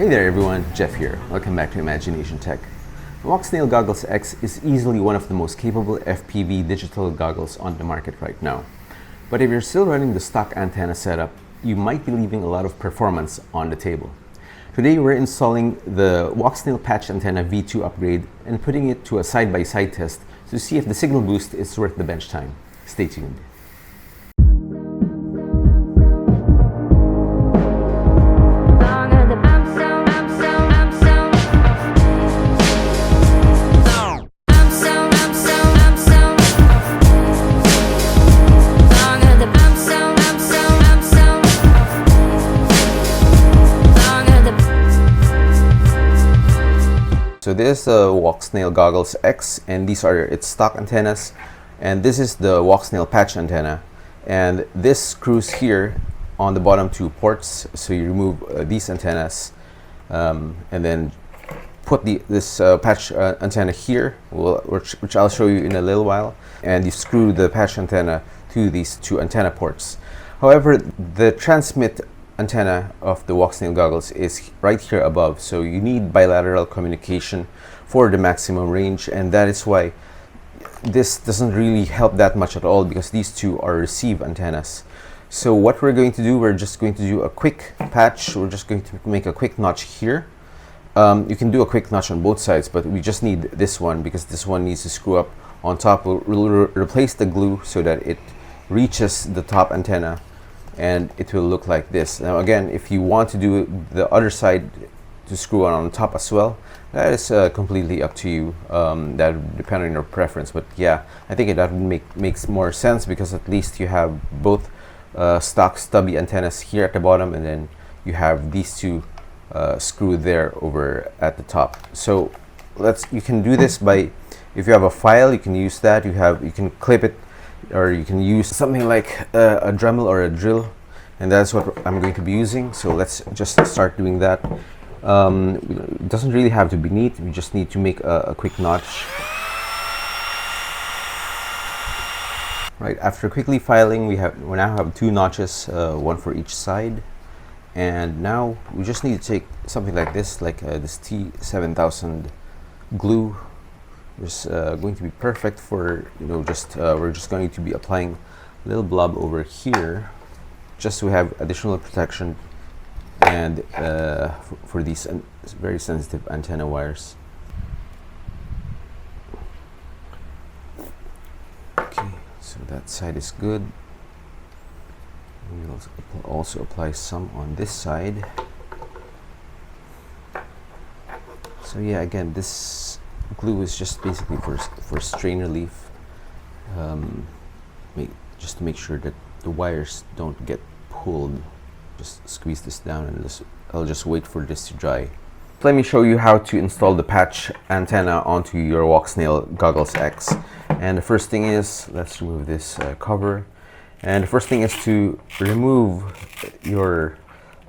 Hey there everyone, Jeff here. Welcome back to Imagination Tech. The Walksnail Goggles X is easily one of the most capable FPV digital goggles on the market right now. But if you're still running the stock antenna setup, you might be leaving a lot of performance on the table. Today we're installing the Walksnail Patch Antenna V2 upgrade and putting it to a side-by-side test to see if the signal boost is worth the bench time. Stay tuned. So this is the Walksnail Goggles X, and these are its stock antennas, and this is the Walksnail Patch antenna, and this screws here on the bottom two ports. So you remove these antennas and then put this patch antenna here, which I'll show you in a little while, and you screw the patch antenna to these two antenna ports. However, the transmit antenna of the Walksnail goggles is right here above, so you need bilateral communication for the maximum range, and that is why this doesn't really help that much at all, because these two are receive antennas. So what we're going to do, we're just going to do a quick patch. We're just going to make a quick notch here. You can do a quick notch on both sides, but we just need this one because this one needs to screw up on top. We'll replace the glue so that it reaches the top antenna, and it will look like this. Now again, if you want to do the other side to screw on top as well, that is completely up to you. That would depend on your preference, but yeah, I think that makes more sense, because at least you have both stock stubby antennas here at the bottom, and then you have these two screwed there over at the top. So you can do this by, if you have a file, you can use that. You can clip it, or you can use something like a Dremel or a drill, and that's what I'm going to be using. So let's just start doing that. It doesn't really have to be neat. We just need to make a quick notch. Right, after quickly filing, we now have two notches, one for each side, and now we just need to take something like this, like this T7000 glue. It's going to be perfect for, we're just going to be applying a little blob over here, just to have additional protection, and for these very sensitive antenna wires. Okay, so that side is good. We'll also apply some on this side. So yeah, again, this glue is just basically for strain relief, just to make sure that the wires don't get pulled. Just squeeze this down, and I'll just wait for this to dry. Let me show you how to install the patch antenna onto your Walksnail Goggles X. And the first thing is, let's remove this cover, and the first thing is to remove your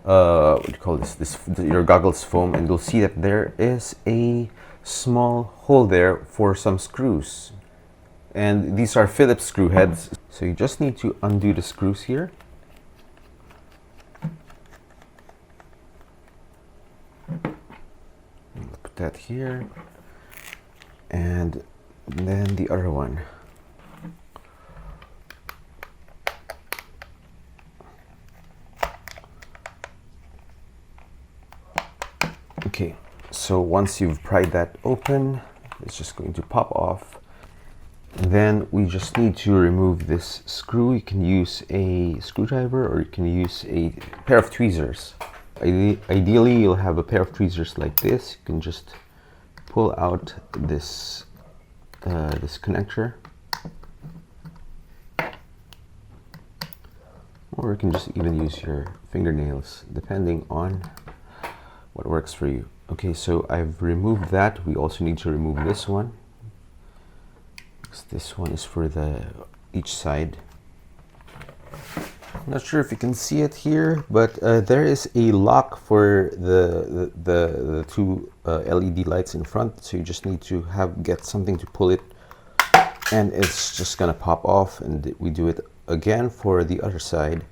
what do you call this your goggles foam, and you'll see that there is a small hole there for some screws, and these are Phillips screw heads. So you just need to undo the screws here, put that here, and then the other one. Okay, so once you've pried that open, it's just going to pop off. And then we just need to remove this screw. You can use a screwdriver, or you can use a pair of tweezers. Ideally, you'll have a pair of tweezers like this. You can just pull out this this connector, or you can just even use your fingernails, depending on what works for you. Okay, so I've removed that. We also need to remove this one, because this one is for each side. I'm not sure if you can see it here, but there is a lock for the two LED lights in front. So you just need to get something to pull it, and it's just gonna pop off. And we do it again for the other side.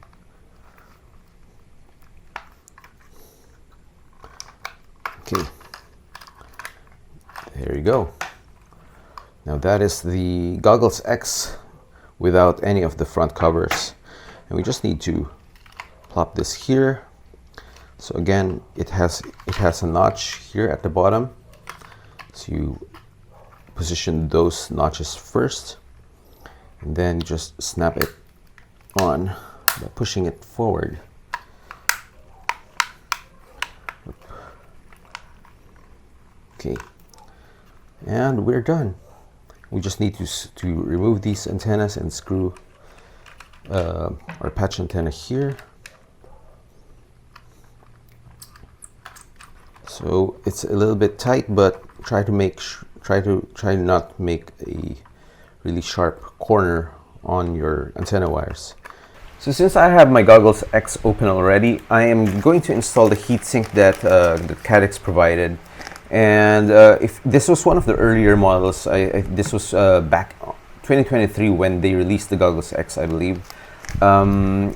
There you go. Now that is the Goggles X without any of the front covers. And we just need to plop this here. So again, it has a notch here at the bottom. So you position those notches first, and then just snap it on by pushing it forward. Okay, and we're done. We just need to remove these antennas and screw our patch antenna here. So it's a little bit tight, but try not make a really sharp corner on your antenna wires. So since I have my Goggles X open already, I am going to install the heatsink that the Caddx provided. And if this was one of the earlier models, this was back 2023 when they released the Goggles X, I believe.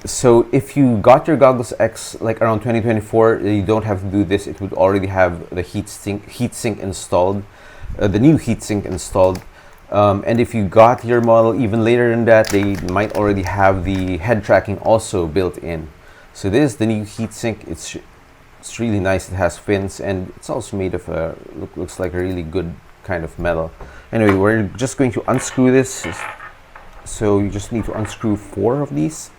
So if you got your Goggles X like around 2024, you don't have to do this. It would already have the heatsink installed, the new heatsink installed. And if you got your model even later than that, they might already have the head tracking also built in. So this is the new heatsink. It's really nice. It has fins, and it's also made of a looks like a really good kind of metal. Anyway, we're just going to unscrew this. So you just need to unscrew 4 of these.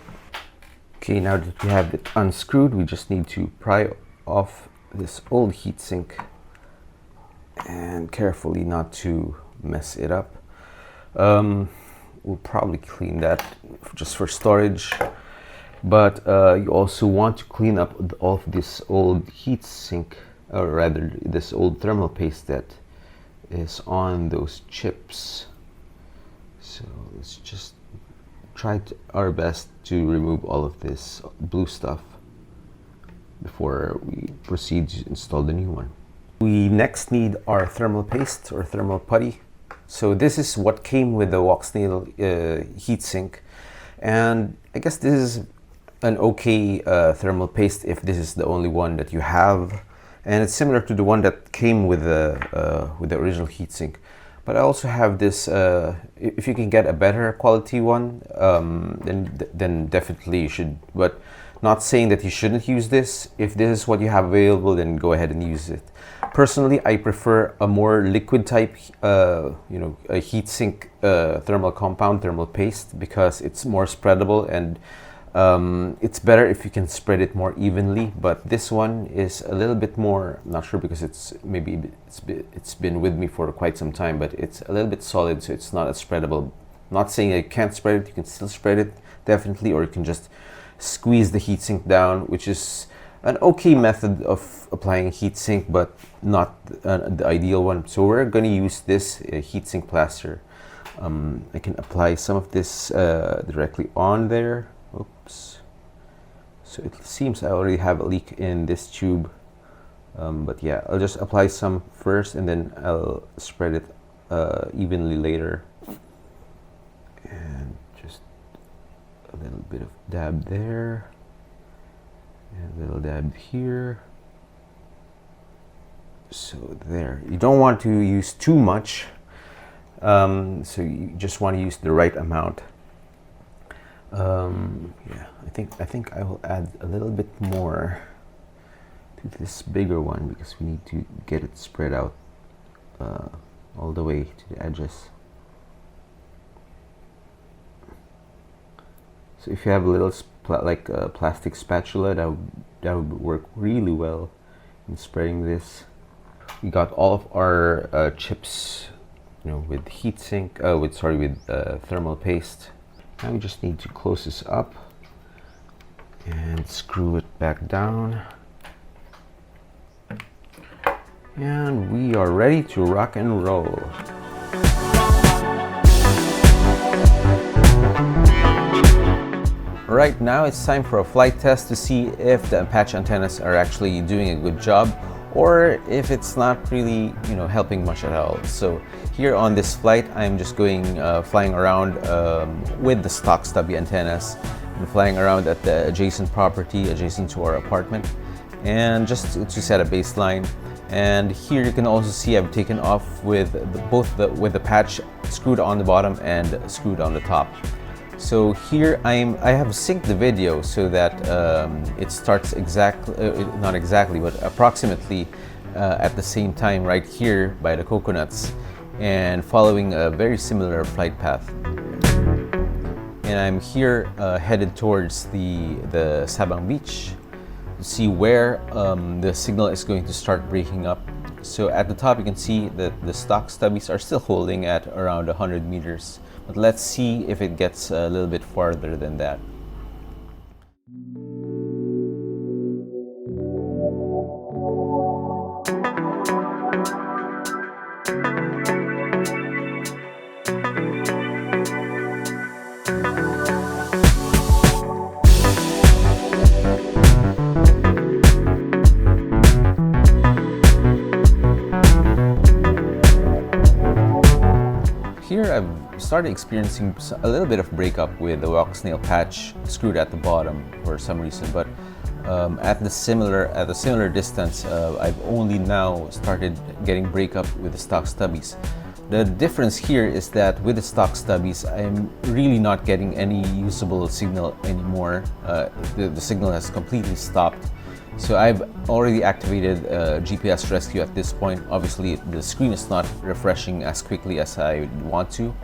Okay, now that we have it unscrewed, we just need to pry off this old heatsink and carefully not to mess it up. We'll probably clean that just for storage, but you also want to clean up all of this old heatsink, or rather this old thermal paste that is on those chips. So let's just try our best to remove all of this blue stuff before we proceed to install the new one. We next need our thermal paste or thermal putty. So this is what came with the Walksnail heatsink, and I guess this is an okay thermal paste if this is the only one that you have, and it's similar to the one that came with the original heatsink. But I also have this. If you can get a better quality one, then definitely you should. But not saying that you shouldn't use this. If this is what you have available, then go ahead and use it. Personally, I prefer a more liquid type, a heatsink thermal compound, thermal paste, because it's more spreadable, and it's better if you can spread it more evenly. But this one is a little bit more, I'm not sure, because it's been with me for quite some time, but it's a little bit solid, so it's not as spreadable. Not saying you can't spread it, you can still spread it definitely, or you can just squeeze the heatsink down, which is an okay method of applying heatsink, but not the ideal one. So we're going to use this heatsink plaster. I can apply some of this directly on there. Oops. So it seems I already have a leak in this tube, but yeah, I'll just apply some first and then I'll spread it evenly later. And just a little bit of dab there, and a little dab here. So there, you don't want to use too much, so you just want to use the right amount. Yeah, I think I will add a little bit more to this bigger one, because we need to get it spread out all the way to the edges. So if you have a little plastic spatula, that would work really well in spreading this. We got all of our chips, with heatsink, with thermal paste. Now we just need to close this up and screw it back down. And we are ready to rock and roll. Right now it's time for a flight test to see if the patch antennas are actually doing a good job, or if it's not really helping much at all. So here on this flight, I'm just flying around with the stock stubby antennas, and flying around at the adjacent property adjacent to our apartment, and just to set a baseline. And here you can also see I've taken off with with the patch screwed on the bottom and screwed on the top. So here I have synced the video so that it starts not exactly, but approximately at the same time right here by the coconuts, and following a very similar flight path. And I'm here headed towards the Sabang beach to see where the signal is going to start breaking up. So at the top you can see that the stock stubbies are still holding at around 100 meters. But let's see if it gets a little bit farther than that. Here I've started experiencing a little bit of breakup with the Walksnail patch screwed at the bottom for some reason, but at a similar distance, I've only now started getting breakup with the stock stubbies. The difference here is that with the stock stubbies, I'm really not getting any usable signal anymore. The signal has completely stopped. So I've already activated GPS rescue at this point. Obviously, the screen is not refreshing as quickly as I want to.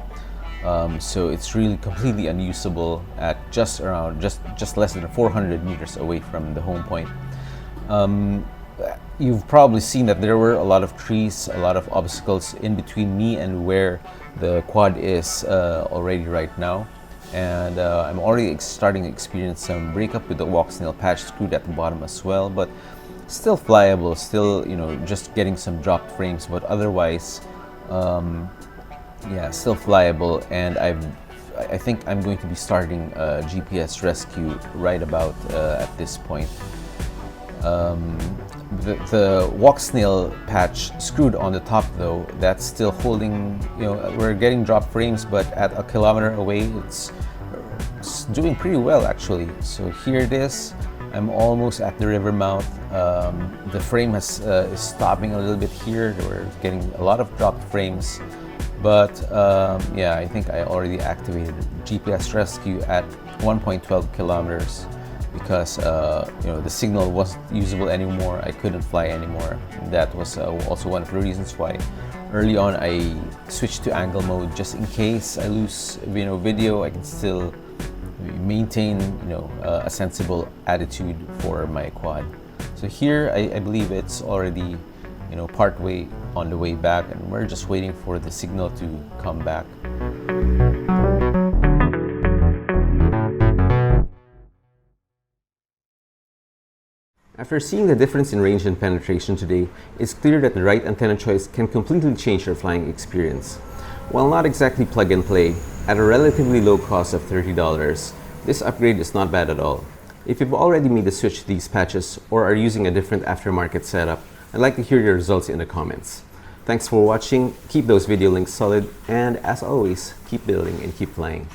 So it's really completely unusable at just less than 400 meters away from the home point. You've probably seen that there were a lot of trees, a lot of obstacles in between me and where the quad is already right now. And I'm already starting to experience some breakup with the Walksnail patch screwed at the bottom as well, but still flyable, still, you know, just getting some dropped frames, but otherwise, yeah, still flyable. And I think I'm going to be starting GPS rescue right about at this point. The Walksnail patch screwed on the top though, that's still holding, you know, we're getting dropped frames, but at a kilometer away, it's doing pretty well actually. So here it is. I'm almost at the river mouth. The frame is stopping a little bit here. We're getting a lot of dropped frames, but yeah, I think I already activated GPS rescue at 1.12 kilometers. Because you know, the signal wasn't usable anymore. I couldn't fly anymore. That was also one of the reasons why early on I switched to angle mode, just in case I lose, you know, video. I can still maintain, you know, a sensible attitude for my quad. So here I believe it's already, you know, part way on the way back, and we're just waiting for the signal to come back. After seeing the difference in range and penetration today, it's clear that the right antenna choice can completely change your flying experience. While not exactly plug and play, at a relatively low cost of $30, this upgrade is not bad at all. If you've already made the switch to these patches or are using a different aftermarket setup, I'd like to hear your results in the comments. Thanks for watching, keep those video links solid, and as always, keep building and keep flying.